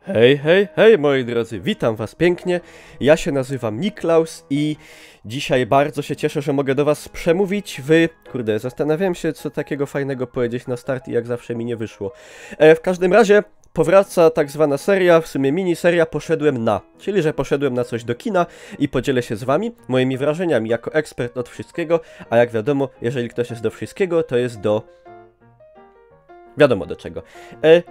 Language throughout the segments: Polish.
Hej, hej, hej moi drodzy, witam was pięknie, ja się nazywam Niklaus i dzisiaj bardzo się cieszę, że mogę do was przemówić Kurde, zastanawiałem się co takiego fajnego powiedzieć na start i jak zawsze mi nie wyszło. W każdym razie powraca tak zwana seria, w sumie miniseria Poszedłem na, czyli że poszedłem na coś do kina i podzielę się z wami moimi wrażeniami jako ekspert od wszystkiego, a jak wiadomo, jeżeli ktoś jest do wszystkiego, to jest do... Wiadomo do czego.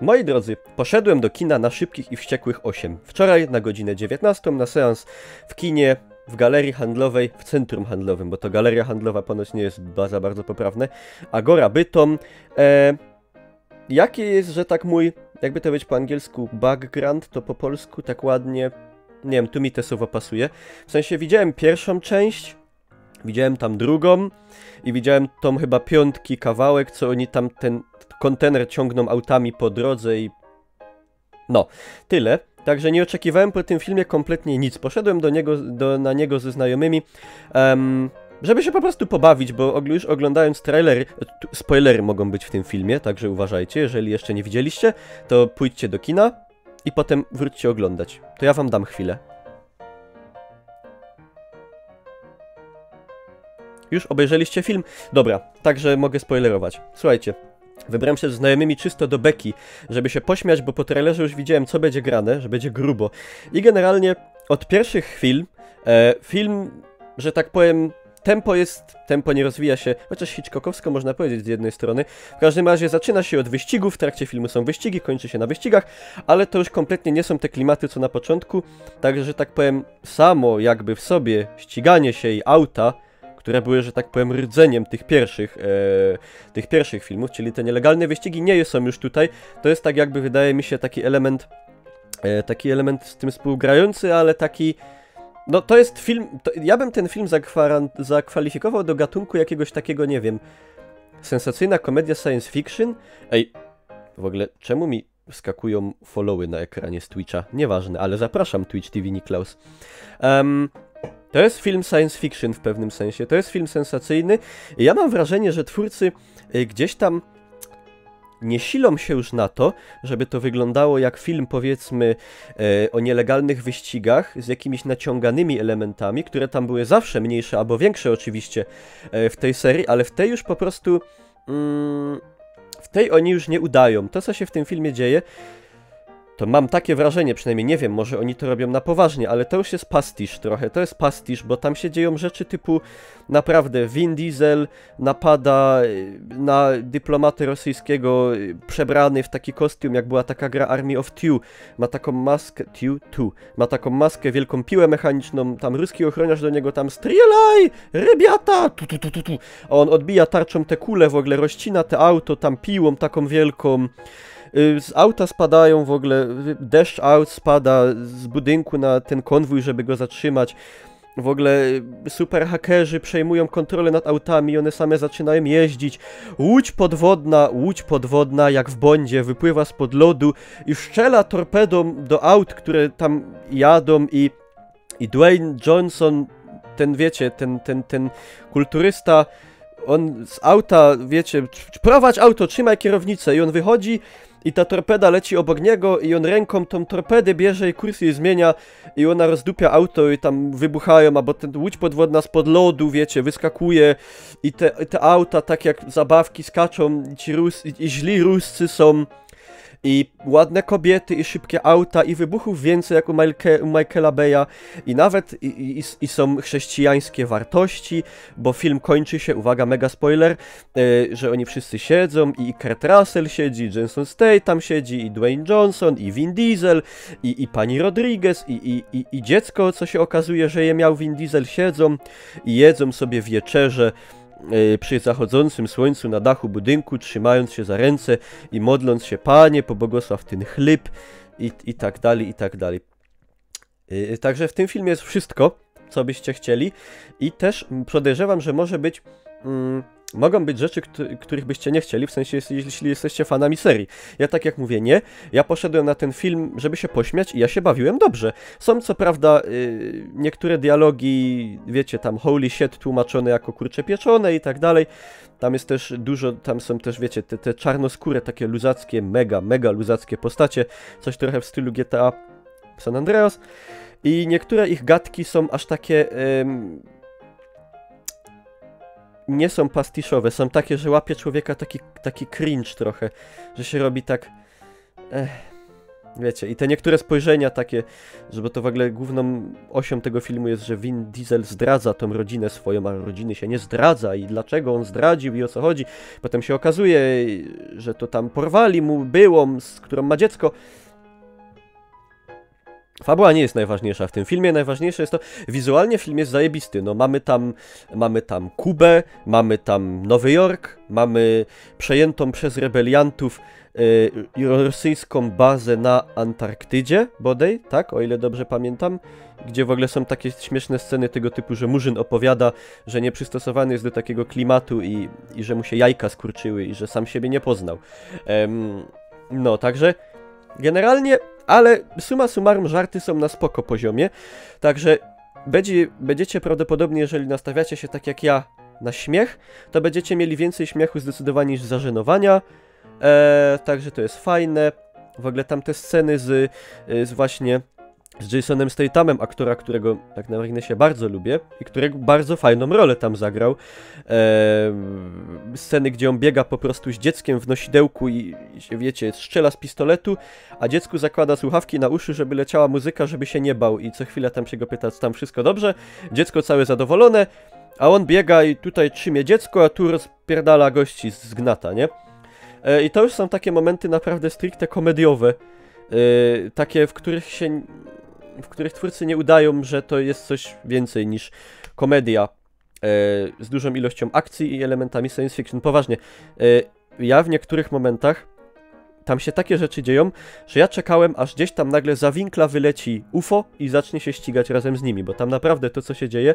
Moi drodzy, poszedłem do kina na Szybkich i Wściekłych 8. Wczoraj na godzinę 19 na seans w kinie, w galerii handlowej, w centrum handlowym, bo to galeria handlowa ponoć nie jest za bardzo poprawne. Agora Bytom. Jaki jest, że tak mój, jakby to być po angielsku, background, to po polsku tak ładnie, nie wiem, tu mi te słowo pasuje. W sensie widziałem pierwszą część, widziałem tam drugą i widziałem tą chyba piątki kawałek, co oni tam ten kontener ciągną autami po drodze i... No, tyle. Także nie oczekiwałem po tym filmie kompletnie nic. Poszedłem na niego ze znajomymi, żeby się po prostu pobawić, bo już oglądając trailery, spoilery mogą być w tym filmie, także uważajcie, jeżeli jeszcze nie widzieliście, to pójdźcie do kina i potem wróćcie oglądać. To ja wam dam chwilę. Już obejrzeliście film? Dobra, także mogę spoilerować. Słuchajcie. Wybrałem się z znajomymi czysto do beki, żeby się pośmiać, bo po trailerze już widziałem co będzie grane, że będzie grubo. I generalnie od pierwszych chwil film, że tak powiem, tempo nie rozwija się, chociaż Hitchcockowsko można powiedzieć z jednej strony. W każdym razie zaczyna się od wyścigów, w trakcie filmu są wyścigi, kończy się na wyścigach, ale to już kompletnie nie są te klimaty co na początku, także, że tak powiem, samo jakby w sobie ściganie się i auta, które były, że tak powiem, rdzeniem tych pierwszych filmów, czyli te nielegalne wyścigi nie są już tutaj. To jest tak jakby, wydaje mi się, taki element z tym współgrający, ale taki... No to jest film... ja bym ten film zakwalifikował do gatunku jakiegoś takiego, nie wiem, sensacyjna komedia science fiction. Ej, w ogóle czemu mi wskakują followy na ekranie z Twitcha? Nieważne, ale zapraszam Twitch TV Niklaus. To jest film science fiction w pewnym sensie, to jest film sensacyjny i ja mam wrażenie, że twórcy gdzieś tam nie silą się już na to, żeby to wyglądało jak film, powiedzmy, o nielegalnych wyścigach z jakimiś naciąganymi elementami, które tam były zawsze mniejsze albo większe oczywiście w tej serii, ale w tej już po prostu... w tej oni już nie udają. To, co się w tym filmie dzieje, to mam takie wrażenie, przynajmniej nie wiem, może oni to robią na poważnie, ale to już jest pastisz trochę, to jest pastisz, bo tam się dzieją rzeczy typu naprawdę Vin Diesel napada na dyplomatę rosyjskiego przebrany w taki kostium, jak była taka gra Army of Two, ma taką maskę, ma taką maskę, wielką piłę mechaniczną, tam ruski ochroniarz do niego tam strzelaj, rybiata, a on odbija tarczą te kule, w ogóle rozcina te auto tam piłą taką wielką. Z auta spadają w ogóle, deszcz aut spada z budynku na ten konwój, żeby go zatrzymać. W ogóle super hakerzy przejmują kontrolę nad autami i one same zaczynają jeździć. Łódź podwodna jak w Bondzie wypływa spod lodu i strzela torpedą do aut, które tam jadą i Dwayne Johnson, ten wiecie, ten kulturysta, on z auta, wiecie, prowadź auto, trzymaj kierownicę i on wychodzi i ta torpeda leci obok niego i on ręką tą torpedę bierze i kurs jej zmienia i ona rozdupia auto i tam wybuchają, albo ten łódź podwodna spod lodu, wiecie, wyskakuje i te auta tak jak zabawki skaczą i źli Ruscy są i ładne kobiety i szybkie auta i wybuchów więcej jak u Michaela Beya i nawet i są chrześcijańskie wartości, bo film kończy się, uwaga, mega spoiler, że oni wszyscy siedzą i Kurt Russell siedzi, Jason Statham siedzi i Dwayne Johnson i Vin Diesel i pani Rodriguez i dziecko, co się okazuje, że je miał Vin Diesel, siedzą i jedzą sobie wieczerze przy zachodzącym słońcu na dachu budynku, trzymając się za ręce i modląc się, Panie, pobłogosław ten chleb i tak dalej, i tak dalej. Także w tym filmie jest wszystko, co byście chcieli i też podejrzewam, że może być Mogą być rzeczy, których byście nie chcieli, w sensie jeśli jesteście fanami serii. Ja tak jak mówię, nie. Ja poszedłem na ten film, żeby się pośmiać i ja się bawiłem dobrze. Są co prawda niektóre dialogi, wiecie, tam holy shit tłumaczone jako kurcze pieczone i tak dalej. Tam jest też dużo, tam są też, wiecie, te czarnoskóre, takie luzackie, mega luzackie postacie. Coś trochę w stylu GTA San Andreas. I niektóre ich gadki są aż takie... nie są pastiszowe, są takie, że łapie człowieka taki cringe trochę, że się robi tak... wiecie, i te niektóre spojrzenia takie, że bo to w ogóle główną osią tego filmu jest, że Vin Diesel zdradza tą rodzinę swoją, a rodziny się nie zdradza i dlaczego on zdradził i o co chodzi. Potem się okazuje, że to tam porwali mu byłą, z którą ma dziecko. Fabuła nie jest najważniejsza w tym filmie, najważniejsze jest to, wizualnie film jest zajebisty, no mamy tam Kubę, mamy tam Nowy Jork, mamy przejętą przez rebeliantów rosyjską bazę na Antarktydzie, bodaj, tak, o ile dobrze pamiętam, gdzie w ogóle są takie śmieszne sceny tego typu, że Murzyn opowiada, że nieprzystosowany jest do takiego klimatu i że mu się jajka skurczyły i że sam siebie nie poznał. No, także generalnie... Ale summa summarum żarty są na spoko poziomie, także będziecie prawdopodobnie, jeżeli nastawiacie się tak jak ja na śmiech, to będziecie mieli więcej śmiechu zdecydowanie niż zażenowania, także to jest fajne. W ogóle tam te sceny właśnie z Jasonem Stathamem, aktora, którego tak na marginesie bardzo lubię i którego bardzo fajną rolę tam zagrał. Sceny, gdzie on biega po prostu z dzieckiem w nosidełku i wiecie, strzela z pistoletu, a dziecku zakłada słuchawki na uszy, żeby leciała muzyka, żeby się nie bał i co chwilę tam się go pyta, czy tam wszystko dobrze. Dziecko całe zadowolone, a on biega i tutaj trzymie dziecko, a tu rozpierdala gości z gnata, nie? I to już są takie momenty naprawdę stricte komediowe, takie, w których twórcy nie udają, że to jest coś więcej niż komedia z dużą ilością akcji i elementami science fiction. Poważnie, ja w niektórych momentach tam się takie rzeczy dzieją, że ja czekałem, aż gdzieś tam nagle za winkla wyleci UFO i zacznie się ścigać razem z nimi, bo tam naprawdę to, co się dzieje,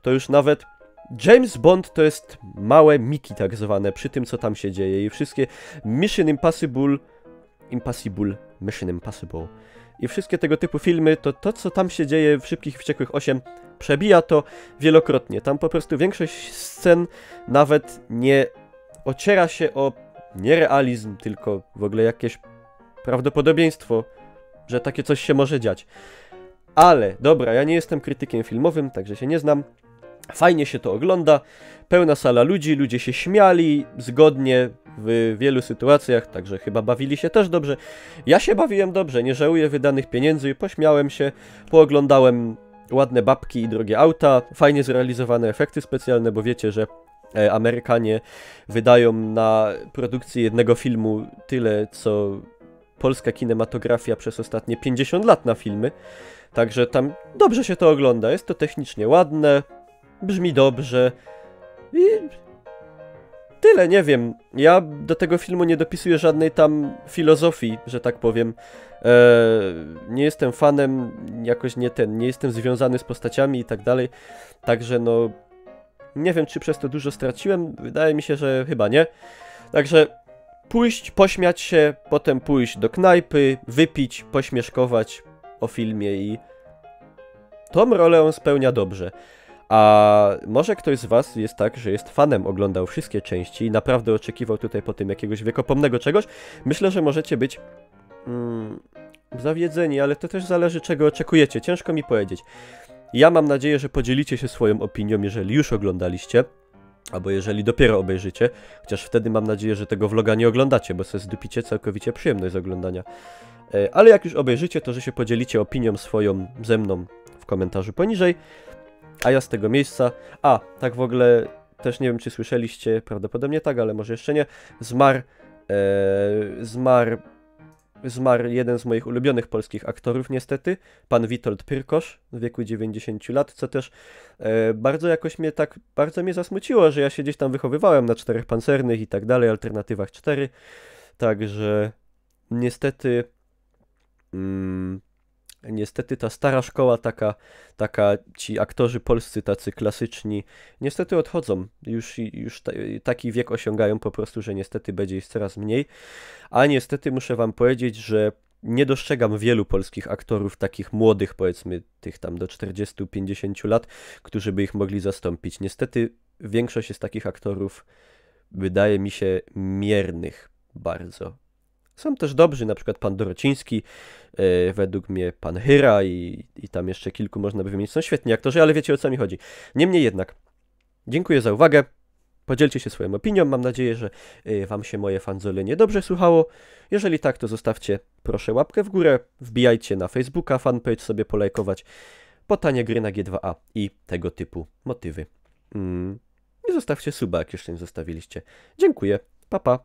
to już nawet James Bond to jest małe Mickey tak zwane przy tym, co tam się dzieje i wszystkie Mission Impossible i wszystkie tego typu filmy, to co tam się dzieje w Szybkich i Wściekłych 8 przebija to wielokrotnie. Tam po prostu większość scen nawet nie ociera się o nierealizm, tylko w ogóle jakieś prawdopodobieństwo, że takie coś się może dziać. Ale, dobra, ja nie jestem krytykiem filmowym, także się nie znam. Fajnie się to ogląda, pełna sala ludzi, ludzie się śmiali zgodnie w wielu sytuacjach, także chyba bawili się też dobrze. Ja się bawiłem dobrze, nie żałuję wydanych pieniędzy, pośmiałem się, pooglądałem ładne babki i drogie auta, fajnie zrealizowane efekty specjalne, bo wiecie, że Amerykanie wydają na produkcję jednego filmu tyle, co polska kinematografia przez ostatnie 50 lat na filmy. Także tam dobrze się to ogląda, jest to technicznie ładne, brzmi dobrze i tyle, nie wiem. Ja do tego filmu nie dopisuję żadnej tam filozofii, że tak powiem. Nie jestem fanem, jakoś nie jestem związany z postaciami i tak dalej. Także no, nie wiem, czy przez to dużo straciłem. Wydaje mi się, że chyba nie. Także pójść, pośmiać się, potem pójść do knajpy, wypić, pośmieszkować o filmie i tą rolę on spełnia dobrze. A może ktoś z was jest tak, że jest fanem, oglądał wszystkie części i naprawdę oczekiwał tutaj po tym jakiegoś wiekopomnego czegoś. Myślę, że możecie być zawiedzeni, ale to też zależy, czego oczekujecie. Ciężko mi powiedzieć. Ja mam nadzieję, że podzielicie się swoją opinią, jeżeli już oglądaliście, albo jeżeli dopiero obejrzycie, chociaż wtedy mam nadzieję, że tego vloga nie oglądacie, bo se zdupicie całkowicie przyjemność z oglądania. Ale jak już obejrzycie, to że się podzielicie opinią swoją ze mną w komentarzu poniżej. A ja z tego miejsca... A, tak w ogóle też nie wiem, czy słyszeliście, prawdopodobnie tak, ale może jeszcze nie. Zmarł jeden z moich ulubionych polskich aktorów niestety, pan Witold Pyrkosz w wieku 90 lat, co też bardzo jakoś mnie tak, bardzo mnie zasmuciło, że ja się gdzieś tam wychowywałem na 4 pancernych i tak dalej, alternatywach 4, także niestety Niestety ta stara szkoła, taka ci aktorzy polscy, tacy klasyczni, niestety odchodzą. Już taki wiek osiągają po prostu, że niestety będzie ich coraz mniej. A niestety muszę wam powiedzieć, że nie dostrzegam wielu polskich aktorów, takich młodych, powiedzmy, tych tam do 40-50 lat, którzy by ich mogli zastąpić. Niestety większość jest takich aktorów, wydaje mi się, miernych bardzo. Są też dobrzy, na przykład pan Dorociński, według mnie pan Hyra i tam jeszcze kilku można by wymienić. Są świetni aktorzy, ale wiecie, o co mi chodzi. Niemniej jednak, dziękuję za uwagę. Podzielcie się swoją opinią. Mam nadzieję, że wam się moje fanzolenie dobrze słuchało. Jeżeli tak, to zostawcie proszę łapkę w górę. Wbijajcie na Facebooka, fanpage sobie polajkować. Po tanie gry na G2A i tego typu motywy. I zostawcie suba, jak jeszcze nie zostawiliście. Dziękuję. Pa, pa.